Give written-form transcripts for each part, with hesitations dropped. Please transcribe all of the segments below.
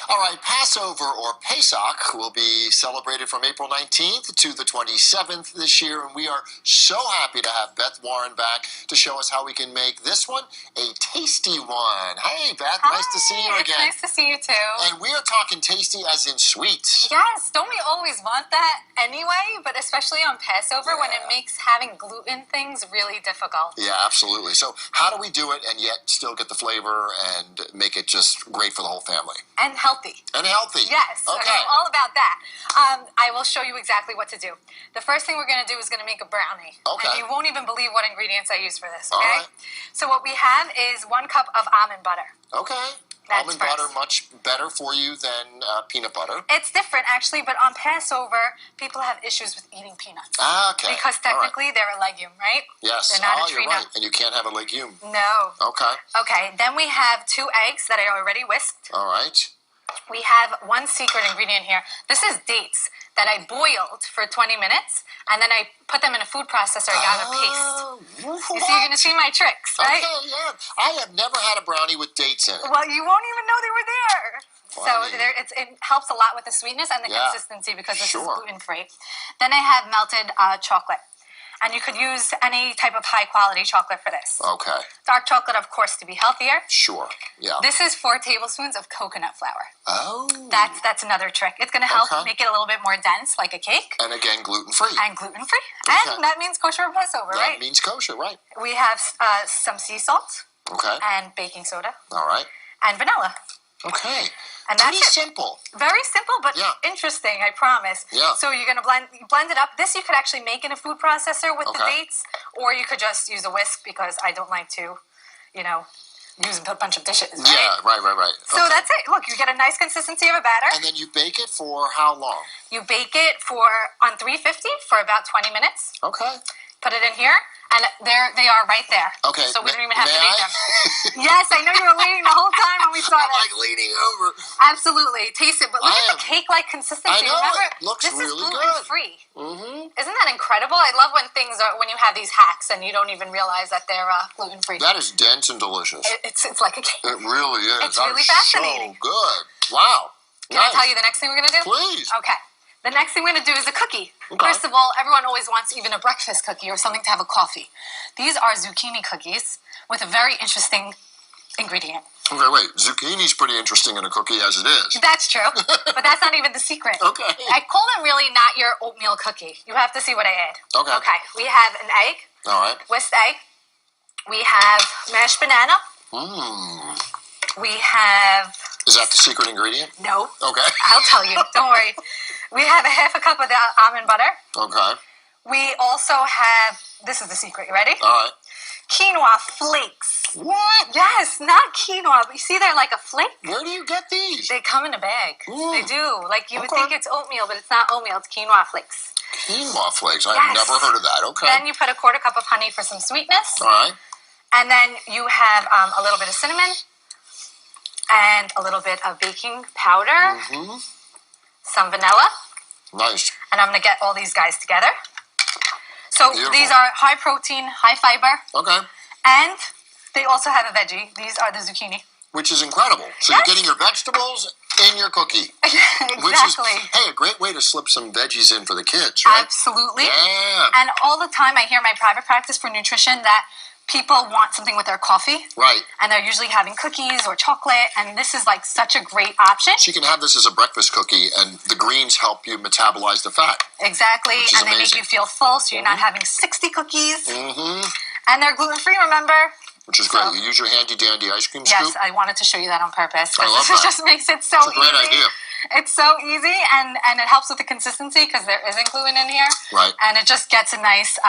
All right, Passover or Pesach will be celebrated from April 19th to the 27th this year, and we are so happy to have Beth Warren back to show us how we can make this one a tasty one. Hey, Beth, Hi, nice to see you again. It's nice to see you too. And we are talking tasty as in sweets. Yes, don't we always want that anyway? But especially on Passover when it makes having gluten things really difficult. Yeah, absolutely. So how do we do it and yet still get the flavor and make it just great for the whole family? And healthy. And healthy. Yes, Okay. I'm all about that. I will show you exactly what to do. The first thing we're going to do is going to make a brownie. Okay. And you won't even believe what ingredients I use for this, All okay? right. So what we have is 1 cup of almond butter. Okay. That's Almond first. butter much better for you than peanut butter. It's different, actually, but on Passover, people have issues with eating peanuts. Okay. Because technically they're a legume, right? Yes. They're not a you're tree right. nut. And you can't have a legume. No. Okay. Okay, then we have 2 eggs that I already whisked. All right. We have 1 secret ingredient here. This is dates that I boiled for 20 minutes, and then I put them in a food processor. I got a paste. You see, you're going to see my tricks, right? Okay, yeah. I have never had a brownie with dates in it. Well, you won't even know they were there. Funny. So it helps a lot with the sweetness and the consistency because this is Sure. gluten-free. Then I have melted chocolate. And you could use any type of high-quality chocolate for this. Okay. Dark chocolate, of course, to be healthier. Sure. Yeah. This is 4 tablespoons of coconut flour. Oh. That's another trick. It's going to help Okay. make it a little bit more dense, like a cake. And again, gluten-free. And gluten-free. Okay. And that means kosher or Passover, That right? means kosher, right. We have some sea salt Okay. and baking soda All right. and vanilla. Okay. And Pretty that's it. simple. Very simple, but interesting, I promise. Yeah. So you're going to blend it up. This you could actually make in a food processor with the dates, or you could just use a whisk because I don't like to, use a bunch of dishes, right? Yeah, right. So that's it. Look, you get a nice consistency of a batter. And then you bake it for how long? You bake it on 350 for about 20 minutes. Okay. Put it in here, and there they are right there. Okay. So we don't even have to may make I? them. Yes, I know you were waiting the whole time when we started. I'm like leaning over. Absolutely. Taste it. But look at the cake-like consistency. I know. Remember, It looks this really is good. gluten-free. Mm-hmm. Isn't that incredible? I love when you have these hacks and you don't even realize that they're gluten-free. That is dense and delicious. It's like a cake. It really is. It's That really is fascinating. So good. Wow. Can I tell you the next thing we're going to do? Please. Okay. The next thing we're going to do is a cookie. Okay. First of all, everyone always wants even a breakfast cookie or something to have a coffee. These are zucchini cookies with a very interesting ingredient. Okay, wait. Zucchini's pretty interesting in a cookie as it is. That's true, but that's not even the secret. Okay. I call them really not your oatmeal cookie. You have to see what I add. Okay. Okay, we have an egg, All right. whisked egg. We have mashed banana. Mmm. We have... Is that the secret ingredient? No. Okay. I'll tell you. Don't worry. We have a 1/2 cup of the almond butter. Okay. We also have... This is the secret. You ready? All right. Quinoa flakes. What? Yes, not quinoa. But you see they're like a flake? Where do you get these? They come in a bag. Ooh. They do. Like you would Okay. think it's oatmeal, but it's not oatmeal. It's quinoa flakes. Quinoa flakes. I've Yes. never heard of that. Okay. Then you put a 1/4 cup of honey for some sweetness. All right. And then you have a little bit of cinnamon and a little bit of baking powder, Mm-hmm. some vanilla, Nice. and I'm going to get all these guys together. So Beautiful. these are high protein, high fiber, Okay. and they also have a veggie. These are the zucchini. Which is incredible. So Yes. you're getting your vegetables in your cookie. Exactly. Which is, hey, a great way to slip some veggies in for the kids, right? Absolutely. Yeah. And all the time I hear in my private practice for nutrition that people want something with their coffee. Right. And they're usually having cookies or chocolate, and this is like such a great option. So you can have this as a breakfast cookie, and the greens help you metabolize the fat. Exactly. Which is And they make amazing. you feel full, so you're not having 60 cookies. Mm-hmm. And they're gluten-free, remember? Which is great. You use your handy-dandy ice cream Yes, scoop. I wanted to show you that on purpose. I love This that. just makes it so It's a great easy. idea. It's so easy, and it helps with the consistency because there isn't gluten in here. Right. And it just gets a nice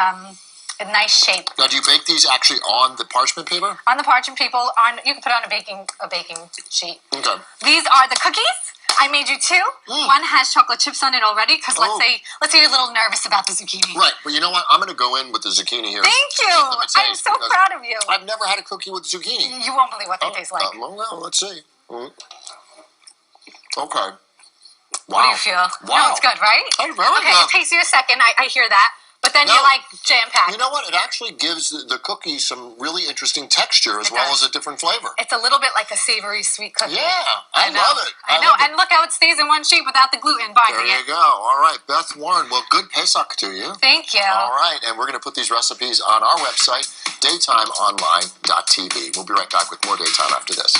shape. Now, do you bake these actually on the parchment paper? On the parchment paper, you can put it on a baking sheet. Okay. These are the cookies. I made you 2. One has chocolate chips on it already because let's say you're a little nervous about the zucchini. Right, but you know what? I'm going to go in with the zucchini here. Thank you. Give them a I'm taste so because proud of you. I've never had a cookie with zucchini. You won't believe what they taste like. Well, let's see. Okay. Wow. What do you feel? Wow. No, it's good, right? Oh, very Okay, good. it takes you a second. I hear that. But then No. you like jam-packed. You know what? It actually gives the cookie some really interesting texture as It well does. as a different flavor. It's a little bit like a savory sweet cookie. Yeah, I know. love it. I know. love it. And look how it stays in one shape without the gluten binding There you it. go. All right, Beth Warren. Well, good Pesach to you. Thank you. All right, and we're going to put these recipes on our website, daytimeonline.tv. We'll be right back with more Daytime after this.